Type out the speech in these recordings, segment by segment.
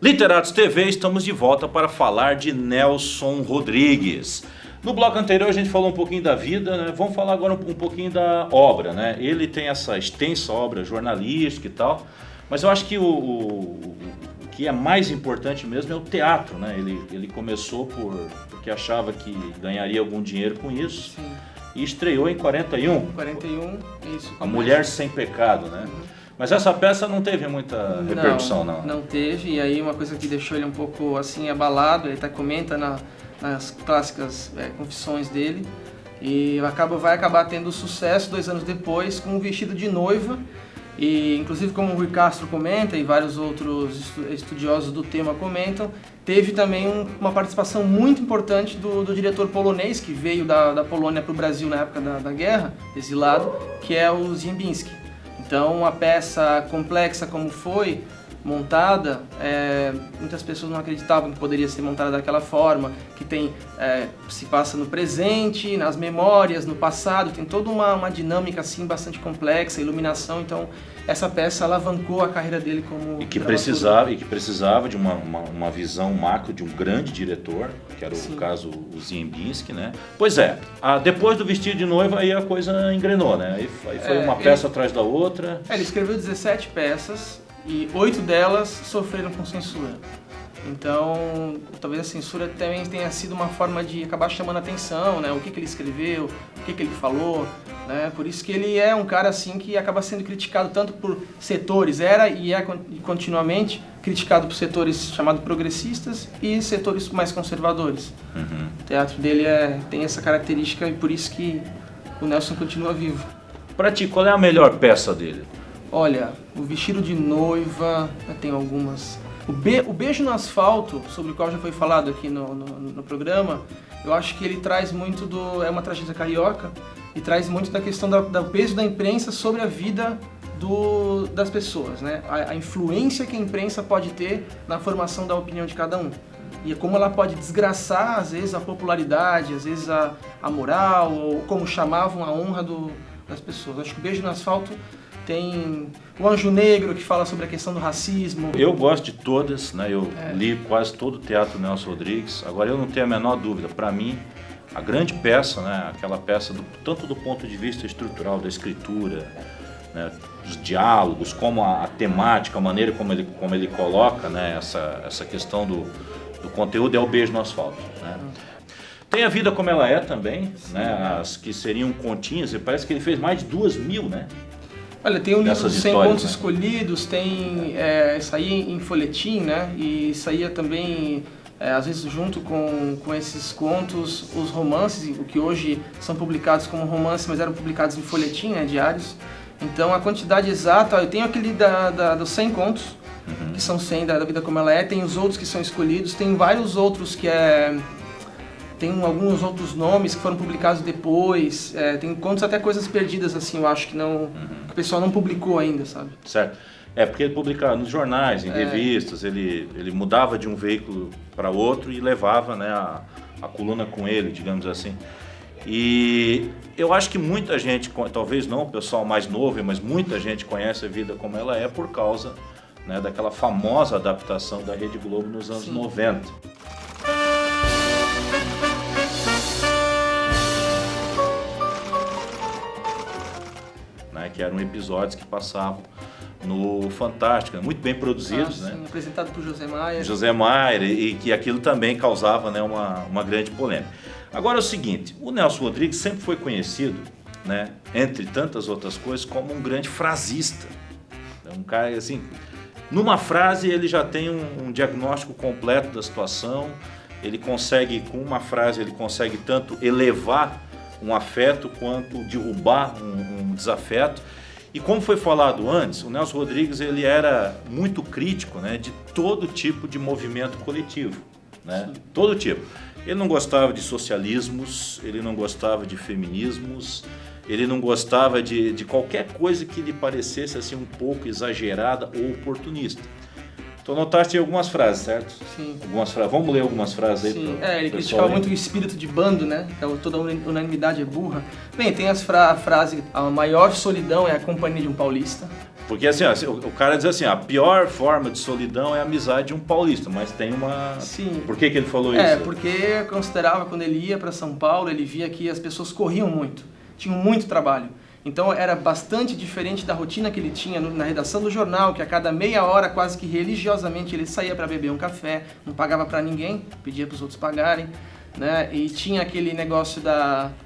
Literatos TV, estamos de volta para falar de Nelson Rodrigues. No bloco anterior a gente falou um pouquinho da vida, né? Vamos falar agora um pouquinho da obra, né? Ele tem essa extensa obra jornalística e tal, mas eu acho que o que é mais importante mesmo é o teatro, né? Ele começou porque achava que ganharia algum dinheiro com isso. Sim. E estreou em 41. 41, isso. A Mulher Sem Pecado, né? Mas essa peça não teve muita repercussão, não. Não teve, e aí uma coisa que deixou ele um pouco assim abalado, ele até comenta nas clássicas confissões dele, e vai acabar tendo sucesso 2 anos depois com O Vestido de Noiva, e inclusive como o Rui Castro comenta e vários outros estudiosos do tema comentam, teve também uma participação muito importante do diretor polonês que veio da Polônia para o Brasil na época da guerra, exilado, que é o Ziembinski. Então, uma peça complexa como foi montada, muitas pessoas não acreditavam que poderia ser montada daquela forma, que se passa no presente, nas memórias, no passado, tem toda uma dinâmica assim bastante complexa, iluminação, então essa peça alavancou a carreira dele como que precisava de uma visão macro de um grande diretor, que era o caso o Ziembinski, né? Pois é, depois do Vestido de Noiva aí a coisa engrenou, né? Aí foi uma peça atrás da outra. Ele escreveu 17 peças e 8 delas sofreram com censura. Então, talvez a censura também tenha sido uma forma de acabar chamando a atenção, né? O que ele escreveu, o que ele falou, né? Por isso que ele é um cara assim que acaba sendo criticado tanto por setores, e continuamente criticado por setores chamados progressistas e setores mais conservadores. Uhum. O teatro dele tem essa característica e por isso que o Nelson continua vivo. Pra ti, qual é a melhor peça dele? Olha, O Vestido de Noiva, tem algumas. O Beijo no Asfalto, sobre o qual já foi falado aqui no programa, eu acho que ele traz muito é uma tragédia carioca, e traz muito da questão do peso da imprensa sobre a vida das pessoas, né? A influência que a imprensa pode ter na formação da opinião de cada um. E como ela pode desgraçar, às vezes, a popularidade, às vezes a moral, ou como chamavam a honra das pessoas. Acho que o Beijo no Asfalto tem O Anjo Negro, que fala sobre a questão do racismo. Eu gosto de todas, né? Eu li quase todo o teatro do Nelson Rodrigues. Agora, eu não tenho a menor dúvida. Para mim, a grande peça, né? Aquela peça, tanto do ponto de vista estrutural da escritura, né? Os diálogos, como a temática, a maneira como ele coloca, né? Essa questão do conteúdo, é O Beijo no Asfalto, né? Tem A Vida Como Ela É também, né? As que seriam continhas. E parece que ele fez mais de 2.000, né? Olha, tem o livro dos 100 Contos, né? Escolhidos, saía em folhetim, né? E saía também, às vezes junto com esses contos, os romances, o que hoje são publicados como romance, mas eram publicados em folhetim, né? Diários. Então a quantidade exata, eu tenho aquele dos 100 Contos, que são 100 da Vida Como Ela É, tem os outros que são escolhidos, tem vários outros que tem alguns outros nomes que foram publicados depois, tem contos até coisas perdidas, assim, eu acho que que o pessoal não publicou ainda, sabe? Certo. Porque ele publicava nos jornais, em revistas, ele mudava de um veículo para outro e levava, né, a coluna com ele, digamos assim. E eu acho que muita gente, talvez não o pessoal mais novo, mas muita gente conhece A Vida Como Ela É por causa, né, daquela famosa adaptação da Rede Globo nos anos 90. Que eram episódios que passavam no Fantástico, muito bem produzidos, né? Apresentado por José Maier, e que aquilo também causava, né, uma grande polêmica. Agora é o seguinte, o Nelson Rodrigues sempre foi conhecido, né, entre tantas outras coisas, como um grande frasista. Um cara assim, numa frase ele já tem um diagnóstico completo da situação, com uma frase ele consegue tanto elevar um afeto quanto derrubar um desafeto. E como foi falado antes, o Nelson Rodrigues ele era muito crítico, né, de todo tipo de movimento coletivo, né? Todo tipo. Ele não gostava de socialismos, ele não gostava de feminismos, ele não gostava de qualquer coisa que lhe parecesse assim um pouco exagerada ou oportunista. Então notaste algumas frases, certo? Sim. Algumas frases. Vamos ler algumas frases aí. Sim. Ele criticava muito o espírito de bando, né? Que toda unanimidade é burra. Bem, tem a frase, a maior solidão é a companhia de um paulista. Porque assim, ó, o cara diz assim, a pior forma de solidão é a amizade de um paulista, mas tem uma... Sim. Por que ele falou isso? Porque eu considerava, quando ele ia para São Paulo, ele via que as pessoas corriam muito, tinham muito trabalho. Então era bastante diferente da rotina que ele tinha na redação do jornal, que a cada meia hora, quase que religiosamente, ele saía para beber um café, não pagava para ninguém, pedia para os outros pagarem, né? E tinha aquele negócio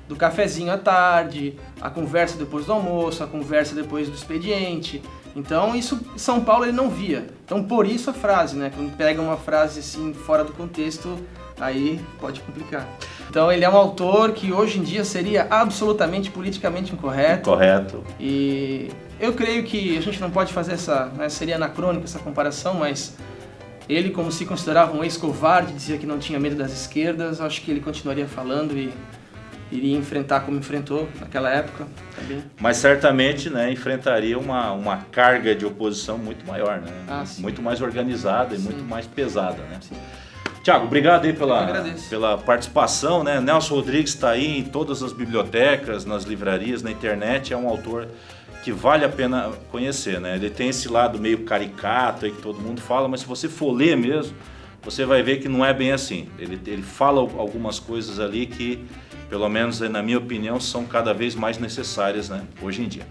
do cafezinho à tarde, a conversa depois do almoço, a conversa depois do expediente. Então isso em São Paulo ele não via. Então por isso a frase, né? Quando pega uma frase assim fora do contexto, aí pode complicar. Então ele é um autor que hoje em dia seria absolutamente politicamente incorreto. Correto. E eu creio que a gente não pode fazer essa, né, seria anacrônica essa comparação, mas ele, como se considerava um ex-covarde, dizia que não tinha medo das esquerdas, acho que ele continuaria falando e iria enfrentar como enfrentou naquela época também. Mas certamente, né, enfrentaria uma carga de oposição muito maior, né? Muito mais organizada e muito mais pesada, né? Sim. Tiago, obrigado aí pela participação, né? Nelson Rodrigues está aí em todas as bibliotecas, nas livrarias, na internet, é um autor que vale a pena conhecer, né? Ele tem esse lado meio caricato aí que todo mundo fala, mas se você for ler mesmo, você vai ver que não é bem assim. Ele fala algumas coisas ali que, pelo menos na minha opinião, são cada vez mais necessárias, né, hoje em dia.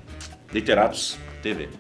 Literatos TV.